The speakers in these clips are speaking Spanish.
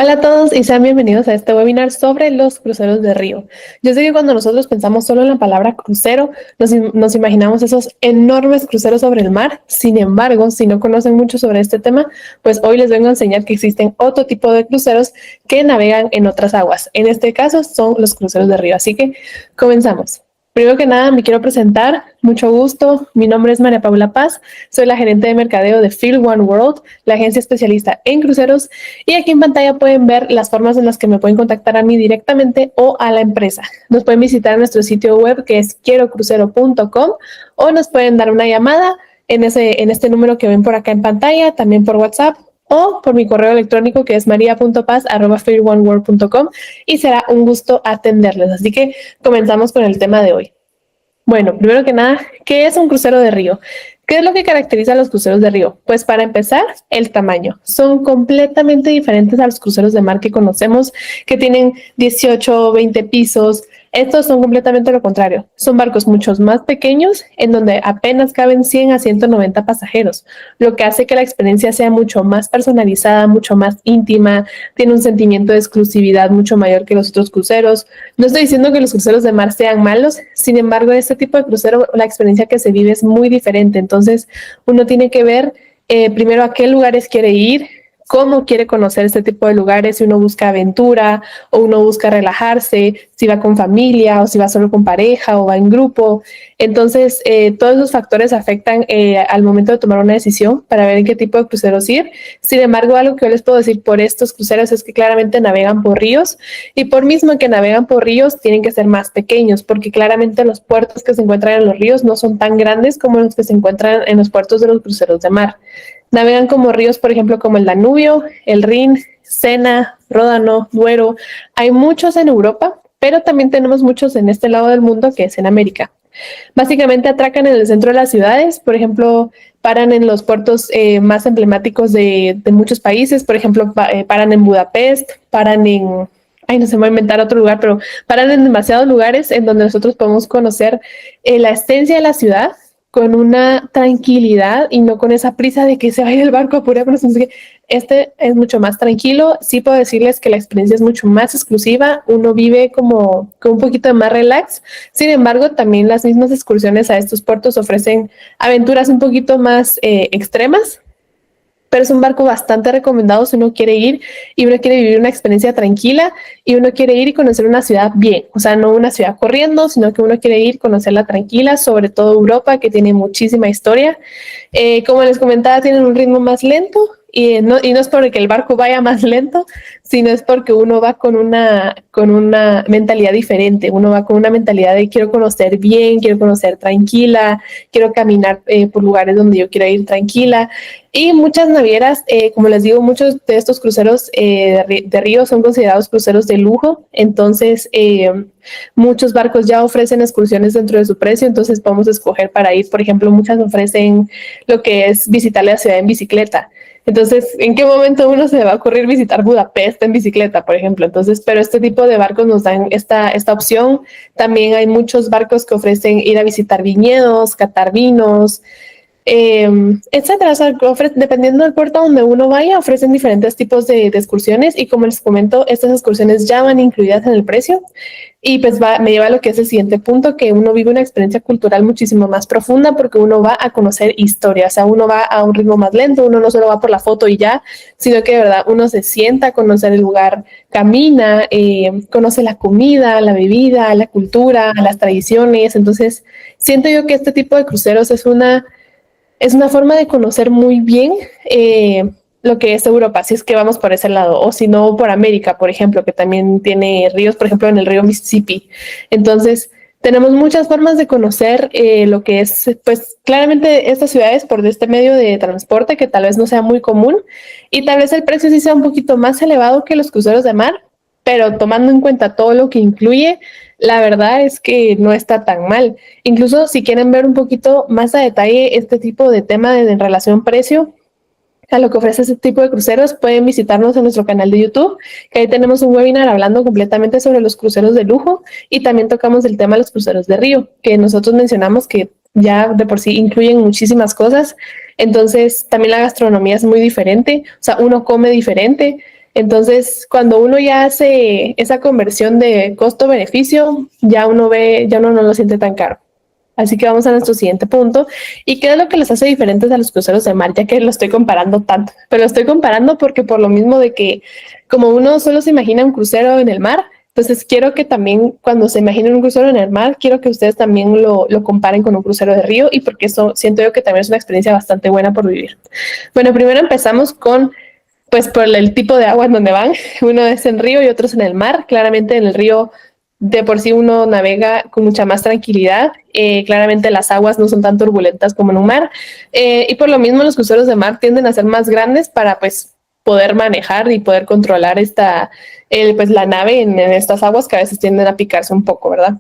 Hola a todos y sean bienvenidos a este webinar sobre los cruceros de río. Yo sé que cuando nosotros pensamos solo en la palabra crucero, nos imaginamos esos enormes cruceros sobre el mar. Sin embargo, si no conocen mucho sobre este tema, pues hoy les vengo a enseñar que existen otro tipo de cruceros que navegan en otras aguas. En este caso son los cruceros de río. Así que comenzamos. Primero que nada, me quiero presentar. Mucho gusto. Mi nombre es María Paula Paz. Soy la gerente de mercadeo de Feel One World, la agencia especialista en cruceros. Y aquí en pantalla pueden ver las formas en las que me pueden contactar a mí directamente o a la empresa. Nos pueden visitar en nuestro sitio web que es quierocrucero.com o nos pueden dar una llamada en este número que ven por acá en pantalla, también por WhatsApp o por mi correo electrónico que es maria.paz@feeloneworld.com y será un gusto atenderles. Así que comenzamos con el tema de hoy. Bueno, primero que nada, ¿qué es un crucero de río? ¿Qué es lo que caracteriza a los cruceros de río? Pues para empezar, el tamaño. Son completamente diferentes a los cruceros de mar que conocemos, que tienen 18 o 20 pisos. Estos son completamente lo contrario. Son barcos mucho más pequeños en donde apenas caben 100 a 190 pasajeros, lo que hace que la experiencia sea mucho más personalizada, mucho más íntima, tiene un sentimiento de exclusividad mucho mayor que los otros cruceros. No estoy diciendo que los cruceros de mar sean malos, sin embargo, este tipo de crucero, la experiencia que se vive es muy diferente. Entonces, uno tiene que ver primero a qué lugares quiere ir, cómo quiere conocer este tipo de lugares, si uno busca aventura o uno busca relajarse, si va con familia o si va solo con pareja o va en grupo. Entonces, todos esos factores afectan al momento de tomar una decisión para ver en qué tipo de cruceros ir. Sin embargo, algo que yo les puedo decir por estos cruceros es que claramente navegan por ríos y por mismo que navegan por ríos tienen que ser más pequeños porque claramente los puertos que se encuentran en los ríos no son tan grandes como los que se encuentran en los puertos de los cruceros de mar. Navegan como ríos, por ejemplo, como el Danubio, el Rin, Sena, Ródano, Duero. Hay muchos en Europa, pero también tenemos muchos en este lado del mundo, que es en América. Básicamente atracan en el centro de las ciudades, por ejemplo, paran en los puertos más emblemáticos de muchos países, por ejemplo, paran en Budapest, paran en, ay, no se me va a inventar otro lugar, pero paran en demasiados lugares en donde nosotros podemos conocer la esencia de la ciudad con una tranquilidad y no con esa prisa de que se vaya el barco a pura presión. Este es mucho más tranquilo. Sí puedo decirles que la experiencia es mucho más exclusiva. Uno vive como con un poquito de más relax. Sin embargo, también las mismas excursiones a estos puertos ofrecen aventuras un poquito más extremas, pero es un barco bastante recomendado si uno quiere ir y uno quiere vivir una experiencia tranquila y uno quiere ir y conocer una ciudad bien, o sea, no una ciudad corriendo, sino que uno quiere ir, conocerla tranquila, sobre todo Europa, que tiene muchísima historia. Como les comentaba, tienen un ritmo más lento y no es porque el barco vaya más lento, sino es porque uno va con una mentalidad diferente. Uno va con una mentalidad de quiero conocer bien, quiero conocer tranquila, quiero caminar por lugares donde yo quiera ir tranquila. Y muchas navieras, como les digo, muchos de estos cruceros de río son considerados cruceros de lujo. Entonces, muchos barcos ya ofrecen excursiones dentro de su precio, entonces podemos escoger para ir. Por ejemplo, muchas ofrecen lo que es visitar la ciudad en bicicleta. Entonces, ¿en qué momento uno se va a ocurrir visitar Budapest en bicicleta, por ejemplo? Entonces, pero este tipo de barcos nos dan esta opción. También hay muchos barcos que ofrecen ir a visitar viñedos, catar vinos, etcétera. O sea, dependiendo del puerto donde uno vaya, ofrecen diferentes tipos de excursiones y como les comento, estas excursiones ya van incluidas en el precio y pues me lleva a lo que es el siguiente punto, que uno vive una experiencia cultural muchísimo más profunda porque uno va a conocer historia, o sea, uno va a un ritmo más lento, uno no solo va por la foto y ya, sino que de verdad uno se sienta a conocer el lugar, camina, conoce la comida, la bebida, la cultura, las tradiciones. Entonces, siento yo que este tipo de cruceros es una forma de conocer muy bien lo que es Europa, si es que vamos por ese lado, o si no por América, por ejemplo, que también tiene ríos, por ejemplo, en el río Mississippi. Entonces, tenemos muchas formas de conocer lo que es, pues claramente estas ciudades por este medio de transporte que tal vez no sea muy común y tal vez el precio sí sea un poquito más elevado que los cruceros de mar, pero tomando en cuenta todo lo que incluye, la verdad es que no está tan mal. Incluso si quieren ver un poquito más a detalle este tipo de tema en relación precio a lo que ofrece este tipo de cruceros, pueden visitarnos en nuestro canal de YouTube, que ahí tenemos un webinar hablando completamente sobre los cruceros de lujo y también tocamos el tema de los cruceros de río, que nosotros mencionamos que ya de por sí incluyen muchísimas cosas. Entonces, también la gastronomía es muy diferente, o sea, uno come diferente. Entonces, cuando uno ya hace esa conversión de costo-beneficio, ya uno no lo siente tan caro. Así que vamos a nuestro siguiente punto. ¿Y qué es lo que les hace diferentes a los cruceros de mar? Ya que lo estoy comparando tanto, pero lo estoy comparando porque por lo mismo de que como uno solo se imagina un crucero en el mar, entonces quiero que también cuando se imaginen un crucero en el mar, quiero que ustedes también lo comparen con un crucero de río y porque eso siento yo que también es una experiencia bastante buena por vivir. Bueno, primero empezamos con pues por el tipo de agua en donde van. Uno es en río y otros en el mar. Claramente en el río de por sí uno navega con mucha más tranquilidad. Claramente las aguas no son tan turbulentas como en un mar. Y por lo mismo los cruceros de mar tienden a ser más grandes para pues poder manejar y poder controlar pues la nave en estas aguas que a veces tienden a picarse un poco, ¿verdad?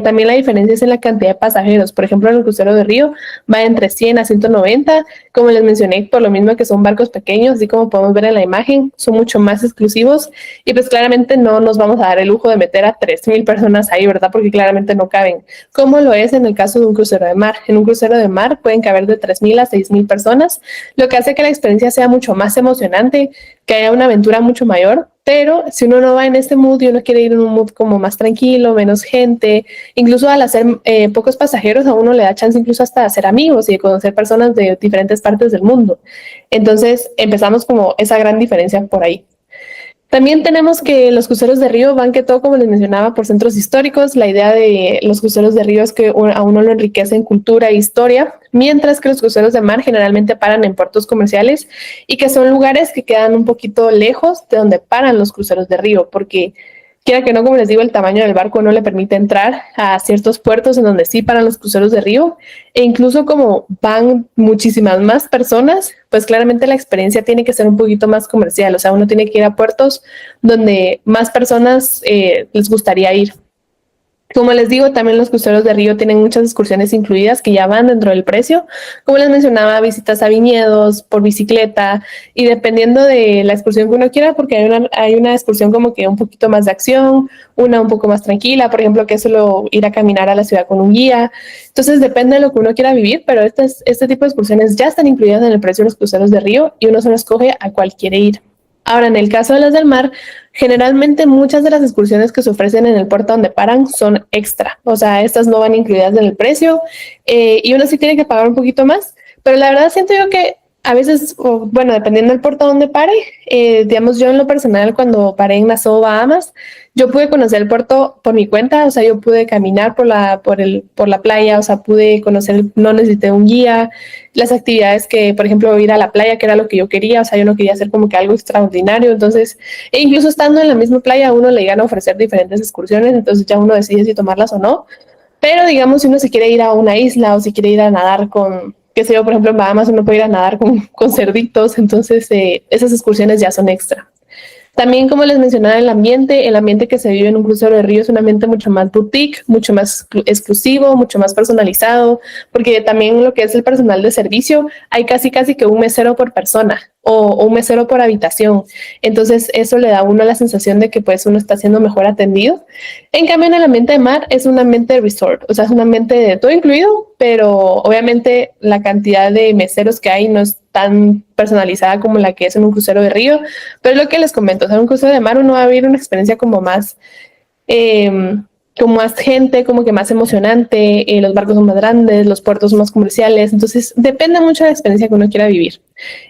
También la diferencia es en la cantidad de pasajeros. Por ejemplo, en el crucero de río va entre 100 a 190. Como les mencioné, por lo mismo que son barcos pequeños, así como podemos ver en la imagen, son mucho más exclusivos y pues claramente no nos vamos a dar el lujo de meter a 3,000 personas ahí, ¿verdad? Porque claramente no caben, como lo es en el caso de un crucero de mar. En un crucero de mar pueden caber de 3,000 a 6,000 personas, lo que hace que la experiencia sea mucho más emocionante, que haya una aventura mucho mayor. Pero si uno no va en este mood y uno quiere ir en un mood como más tranquilo, menos gente, incluso al hacer pocos pasajeros a uno le da chance incluso hasta de hacer amigos y de conocer personas de diferentes partes del mundo. Entonces empezamos como esa gran diferencia por ahí. También tenemos que los cruceros de río van que todo, como les mencionaba, por centros históricos. La idea de los cruceros de río es que a uno lo enriquece en cultura e historia, mientras que los cruceros de mar generalmente paran en puertos comerciales y que son lugares que quedan un poquito lejos de donde paran los cruceros de río, porque quiera que no, como les digo, el tamaño del barco no le permite entrar a ciertos puertos en donde sí paran los cruceros de río, e incluso como van muchísimas más personas, pues claramente la experiencia tiene que ser un poquito más comercial, o sea, uno tiene que ir a puertos donde más personas les gustaría ir. Como les digo, también los cruceros de río tienen muchas excursiones incluidas que ya van dentro del precio. Como les mencionaba, visitas a viñedos, por bicicleta y dependiendo de la excursión que uno quiera, porque hay una excursión como que un poquito más de acción, una un poco más tranquila, por ejemplo, que es solo ir a caminar a la ciudad con un guía. Entonces depende de lo que uno quiera vivir, pero este tipo de excursiones ya están incluidas en el precio de los cruceros de río y uno solo escoge a cuál quiere ir. Ahora, en el caso de las del mar, generalmente muchas de las excursiones que se ofrecen en el puerto donde paran son extra, o sea, estas no van incluidas en el precio y uno sí tiene que pagar un poquito más, pero la verdad siento yo que a veces, bueno, dependiendo del puerto donde pare, digamos yo en lo personal cuando paré en Nassau, Bahamas, yo pude conocer el puerto por mi cuenta, o sea, yo pude caminar por la playa, o sea, pude conocer, no necesité un guía, las actividades que, por ejemplo, ir a la playa, que era lo que yo quería, o sea, yo no quería hacer como que algo extraordinario, entonces, e incluso estando en la misma playa, a uno le iban a ofrecer diferentes excursiones, entonces ya uno decide si tomarlas o no, pero digamos, si uno se quiere ir a una isla o si quiere ir a nadar con, qué sé yo, por ejemplo, en Bahamas uno puede ir a nadar con cerditos, entonces esas excursiones ya son extra. También, como les mencionaba, el ambiente que se vive en un crucero de río es un ambiente mucho más boutique, mucho más exclusivo, mucho más personalizado, porque también lo que es el personal de servicio, hay casi que un mesero por persona o un mesero por habitación. Entonces, eso le da a uno la sensación de que pues uno está siendo mejor atendido. En cambio, en el ambiente de mar es un ambiente de resort, o sea, es un ambiente de todo incluido, pero obviamente la cantidad de meseros que hay no es tan personalizada como la que es en un crucero de río, pero es lo que les comento, o sea, en un crucero de mar uno va a vivir una experiencia eh, como más gente, como que más emocionante, los barcos son más grandes, los puertos son más comerciales, entonces depende mucho de la experiencia que uno quiera vivir.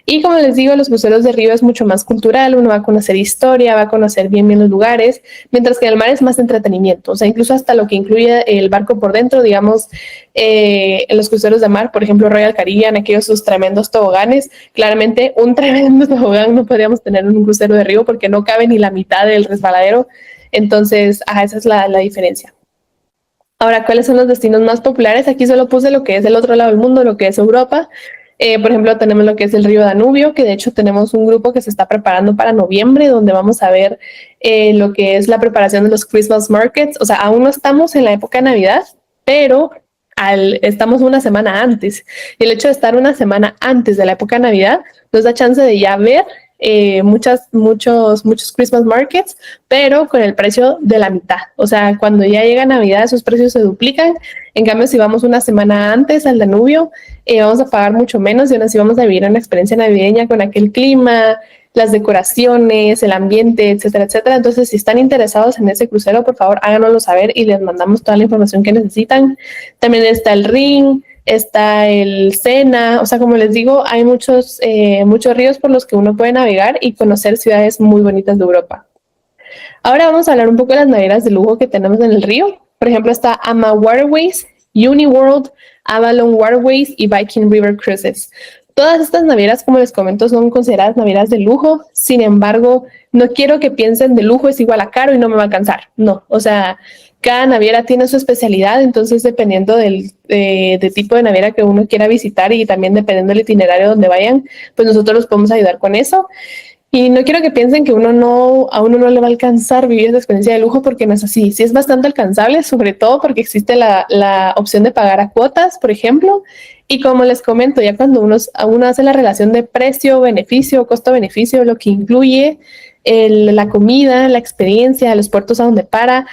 Y como les digo, los cruceros de río es mucho más cultural, uno va a conocer historia, va a conocer bien los lugares, mientras que el mar es más entretenimiento, o sea, incluso hasta lo que incluye el barco por dentro, digamos, en los cruceros de mar, por ejemplo, Royal Caribbean, aquellos sus tremendos toboganes, claramente un tremendo tobogán no podríamos tener en un crucero de río porque no cabe ni la mitad del resbaladero, entonces, esa es la diferencia. Ahora, ¿cuáles son los destinos más populares? Aquí solo puse lo que es el otro lado del mundo, lo que es Europa. Por ejemplo, tenemos lo que es el río Danubio, que de hecho tenemos un grupo que se está preparando para noviembre, donde vamos a ver lo que es la preparación de los Christmas Markets. O sea, aún no estamos en la época de Navidad, pero estamos una semana antes. Y el hecho de estar una semana antes de la época de Navidad nos da chance de ya ver muchos Christmas markets, pero con el precio de la mitad. O sea, cuando ya llega Navidad, esos precios se duplican. En cambio, si vamos una semana antes al Danubio, vamos a pagar mucho menos y aún así vamos a vivir una experiencia navideña con aquel clima, las decoraciones, el ambiente, etcétera, etcétera. Entonces, si están interesados en ese crucero, por favor, háganoslo saber y les mandamos toda la información que necesitan. También está el Rin, está el Sena, o sea, como les digo, hay muchos ríos por los que uno puede navegar y conocer ciudades muy bonitas de Europa. Ahora vamos a hablar un poco de las navieras de lujo que tenemos en el río. Por ejemplo, está Ama Waterways, Uniworld, Avalon Waterways y Viking River Cruises. Todas estas navieras, como les comento, son consideradas navieras de lujo. Sin embargo, no quiero que piensen de lujo es igual a caro y no me va a alcanzar. No, o sea, cada naviera tiene su especialidad, entonces dependiendo del tipo de naviera que uno quiera visitar y también dependiendo del itinerario donde vayan, pues nosotros los podemos ayudar con eso. Y no quiero que piensen que a uno no le va a alcanzar vivir esa experiencia de lujo, porque no es así. Sí es bastante alcanzable, sobre todo porque existe la opción de pagar a cuotas, por ejemplo. Y como les comento, ya cuando uno hace la relación de precio-beneficio, costo-beneficio, lo que incluye la comida, la experiencia, los puertos a donde para.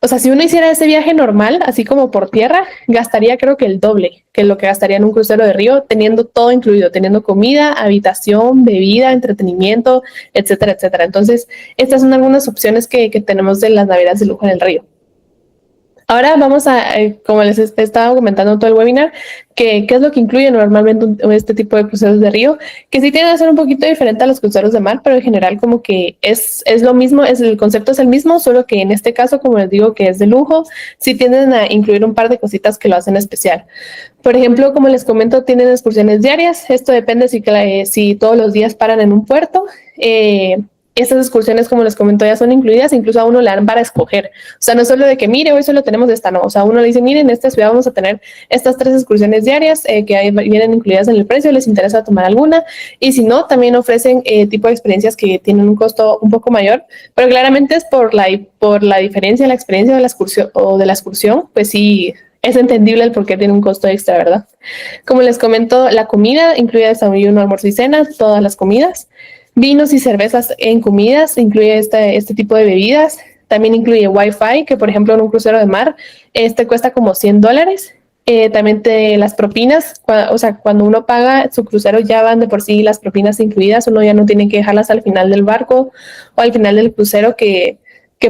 O sea, si uno hiciera ese viaje normal, así como por tierra, gastaría creo que el doble que lo que gastaría en un crucero de río, teniendo todo incluido, teniendo comida, habitación, bebida, entretenimiento, etcétera, etcétera. Entonces, estas son algunas opciones que tenemos de las navieras de lujo en el río. Ahora vamos a, como les estaba comentando todo el webinar, qué es lo que incluye normalmente este tipo de cruceros de río, que sí tienen que ser un poquito diferente a los cruceros de mar, pero en general como que es lo mismo, el concepto es el mismo, solo que en este caso, como les digo, que es de lujo, sí tienden a incluir un par de cositas que lo hacen especial. Por ejemplo, como les comento, tienen excursiones diarias. Esto depende si todos los días paran en un puerto. Estas excursiones, como les comento, ya son incluidas, incluso a uno le dan para escoger. O sea, no solo de que, mire, hoy solo tenemos esta, no. O sea, uno le dice, mire, en esta ciudad vamos a tener estas 3 excursiones diarias que vienen incluidas en el precio, les interesa tomar alguna. Y si no, también ofrecen tipo de experiencias que tienen un costo un poco mayor, pero claramente es por la diferencia de la experiencia de la excursión, pues sí, es entendible el por qué tiene un costo extra, ¿verdad? Como les comento, la comida incluye desayuno, almuerzo y cena, todas las comidas. Vinos y cervezas en comidas, incluye este tipo de bebidas. También incluye Wi-Fi, que por ejemplo en un crucero de mar, cuesta como $100. También las propinas, o sea, cuando uno paga su crucero ya van de por sí las propinas incluidas, uno ya no tiene que dejarlas al final del barco o al final del crucero que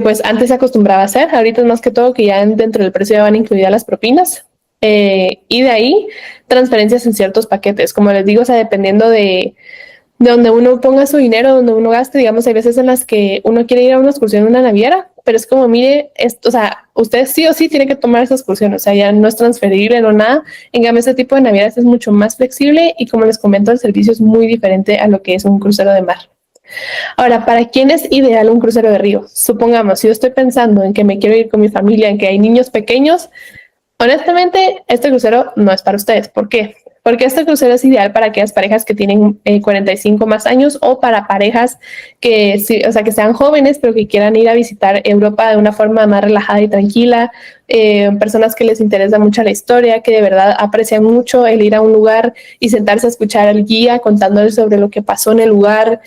pues antes se acostumbraba a hacer. Ahorita es más que todo que ya dentro del precio ya van incluidas las propinas. Y de ahí transferencias en ciertos paquetes, como les digo, o sea, dependiendo de donde uno ponga su dinero, donde uno gaste. Digamos, hay veces en las que uno quiere ir a una excursión en una naviera, pero es como, mire, o sea, usted sí o sí tiene que tomar esa excursión, o sea, ya no es transferible, no nada. En cambio, este tipo de navieras es mucho más flexible y, como les comento, el servicio es muy diferente a lo que es un crucero de mar. Ahora, ¿para quién es ideal un crucero de río? Supongamos, si yo estoy pensando en que me quiero ir con mi familia, en que hay niños pequeños, honestamente, este crucero no es para ustedes. ¿Por qué? Porque este crucero es ideal para aquellas parejas que tienen 45 más años, o para parejas que sean jóvenes pero que quieran ir a visitar Europa de una forma más relajada y tranquila, personas que les interesa mucho la historia, que de verdad aprecian mucho el ir a un lugar y sentarse a escuchar al guía contándoles sobre lo que pasó en el lugar,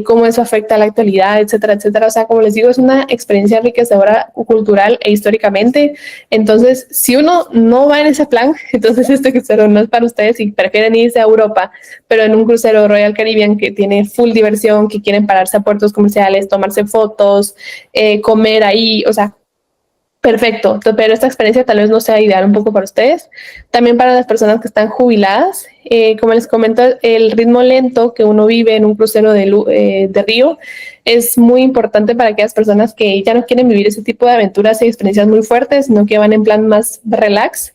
cómo eso afecta a la actualidad, etcétera, etcétera. O sea, como les digo, es una experiencia enriquecedora cultural e históricamente. Entonces, si uno no va en ese plan, entonces este crucero no es para ustedes y prefieren irse a Europa, pero en un crucero Royal Caribbean que tiene full diversión, que quieren pararse a puertos comerciales, tomarse fotos, comer ahí, o sea, perfecto, pero esta experiencia tal vez no sea ideal un poco para ustedes. También para las personas que están jubiladas, como les comento, el ritmo lento que uno vive en un crucero de río es muy importante para aquellas personas que ya no quieren vivir ese tipo de aventuras y experiencias muy fuertes, sino que van en plan más relax.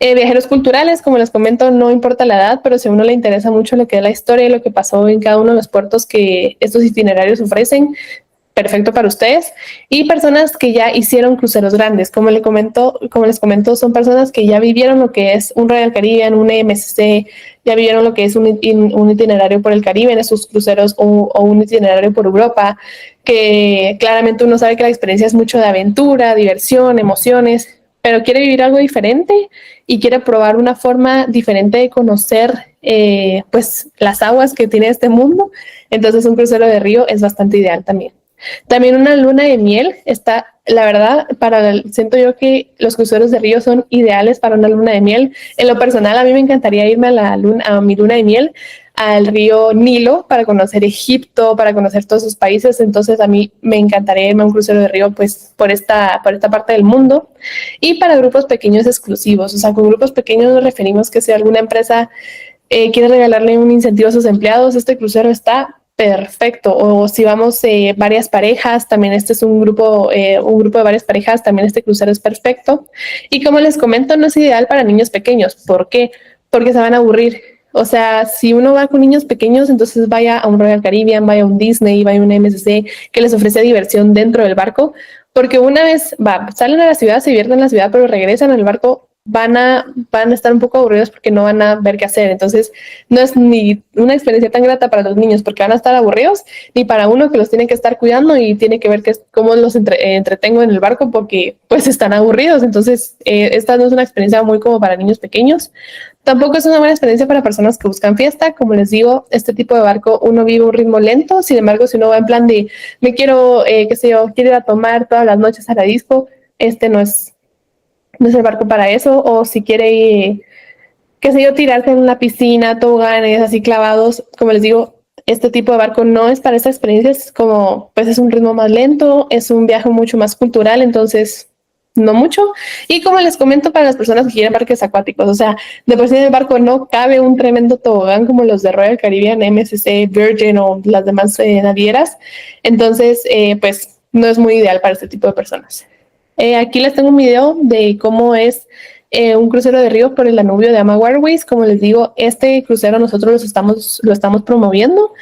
Viajeros culturales, como les comento, no importa la edad, pero si a uno le interesa mucho lo que es la historia y lo que pasó en cada uno de los puertos que estos itinerarios ofrecen, perfecto para ustedes. Y personas que ya hicieron cruceros grandes, como les comento, son personas que ya vivieron lo que es un Royal Caribbean, un MSC, ya vivieron lo que es un itinerario por el Caribe en esos cruceros, o un itinerario por Europa, que claramente uno sabe que la experiencia es mucho de aventura, diversión, emociones, pero quiere vivir algo diferente y quiere probar una forma diferente de conocer pues las aguas que tiene este mundo. Entonces un crucero de río es bastante ideal también. También una luna de miel está, la verdad, siento yo que los cruceros de río son ideales para una luna de miel. En lo personal, a mí me encantaría irme a mi luna de miel al río Nilo para conocer Egipto, para conocer todos sus países. Entonces a mí me encantaría irme a un crucero de río pues por esta parte del mundo. Y para grupos pequeños exclusivos, o sea, con grupos pequeños nos referimos que si alguna empresa quiere regalarle un incentivo a sus empleados, este crucero está perfecto. O si vamos varias parejas, también este es un grupo de varias parejas, también este crucero es perfecto. Y como les comento, no es ideal para niños pequeños. ¿Por qué? Porque se van a aburrir. O sea, si uno va con niños pequeños, entonces vaya a un Royal Caribbean, vaya a un Disney, vaya a un MSC que les ofrece diversión dentro del barco, porque una vez salen a la ciudad, se divierten en la ciudad, pero regresan al barco, van a estar un poco aburridos porque no van a ver qué hacer. Entonces, no es ni una experiencia tan grata para los niños porque van a estar aburridos, ni para uno que los tiene que estar cuidando y tiene que ver cómo los entretengo en el barco porque pues están aburridos. Entonces, esta no es una experiencia muy como para niños pequeños. Tampoco es una buena experiencia para personas que buscan fiesta. Como les digo, este tipo de barco uno vive un ritmo lento. Sin embargo, si uno va en plan de me quiero, qué sé yo, quiero ir a tomar todas las noches a la disco, este no es el barco para eso. O si quiere, qué sé yo, tirarse en una piscina, toboganes así clavados, como les digo, este tipo de barco no es para esta experiencia. Es como, pues es un ritmo más lento, es un viaje mucho más cultural, entonces no mucho. Y como les comento, para las personas que quieren parques acuáticos, o sea, de por sí en el barco no cabe un tremendo tobogán como los de Royal Caribbean, MSC, Virgin o las demás navieras. Entonces, pues no es muy ideal para este tipo de personas. Aquí les tengo un video de cómo es un crucero de río por el Danubio de Ama Waterways. Como les digo, este crucero nosotros lo estamos promoviendo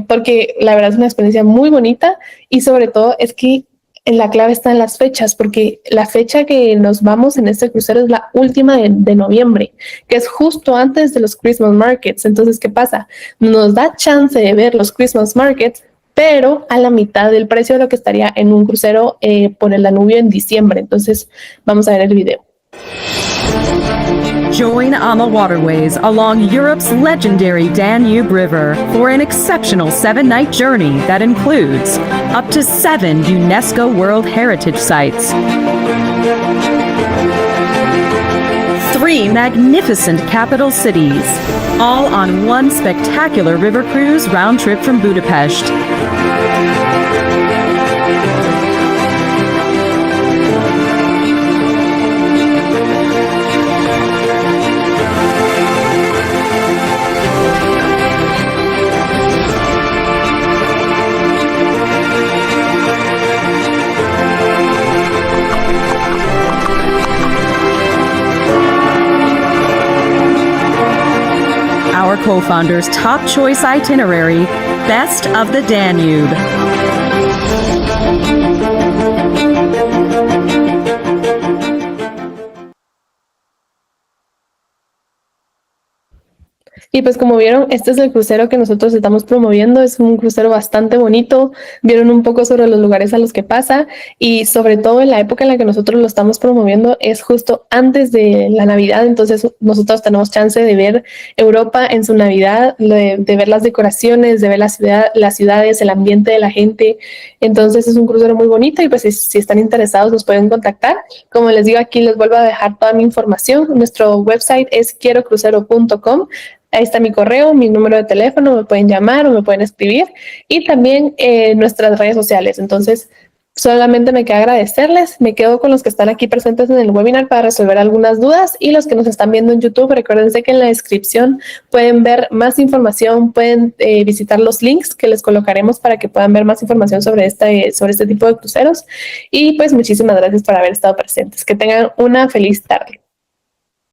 porque la verdad es una experiencia muy bonita y sobre todo es que la clave está en las fechas, porque la fecha que nos vamos en este crucero es la última de noviembre, que es justo antes de los Christmas Markets. Entonces, ¿qué pasa? Nos da chance de ver los Christmas Markets, pero a la mitad del precio de lo que estaría en un crucero por el Danubio en diciembre. Entonces, vamos a ver el video. Join AMA Waterways along Europe's legendary Danube River for an exceptional 7-night journey that includes up to 7 UNESCO World Heritage Sites, 3 magnificent capital cities, all on one spectacular river cruise round trip from Budapest. Our co-founder's top choice itinerary, Best of the Danube. Y pues como vieron, este es el crucero que nosotros estamos promoviendo. Es un crucero bastante bonito. Vieron un poco sobre los lugares a los que pasa y sobre todo en la época en la que nosotros lo estamos promoviendo es justo antes de la Navidad. Entonces nosotros tenemos chance de ver Europa en su Navidad, de ver las decoraciones, de ver las ciudades, el ambiente de la gente. Entonces es un crucero muy bonito y pues si están interesados nos pueden contactar. Como les digo, aquí les vuelvo a dejar toda mi información. Nuestro website es quierocrucero.com. Ahí está mi correo, mi número de teléfono, me pueden llamar o me pueden escribir y también nuestras redes sociales. Entonces, solamente me queda agradecerles. Me quedo con los que están aquí presentes en el webinar para resolver algunas dudas y los que nos están viendo en YouTube. Recuérdense que en la descripción pueden ver más información, pueden visitar los links que les colocaremos para que puedan ver más información sobre este tipo de cruceros. Y pues muchísimas gracias por haber estado presentes. Que tengan una feliz tarde.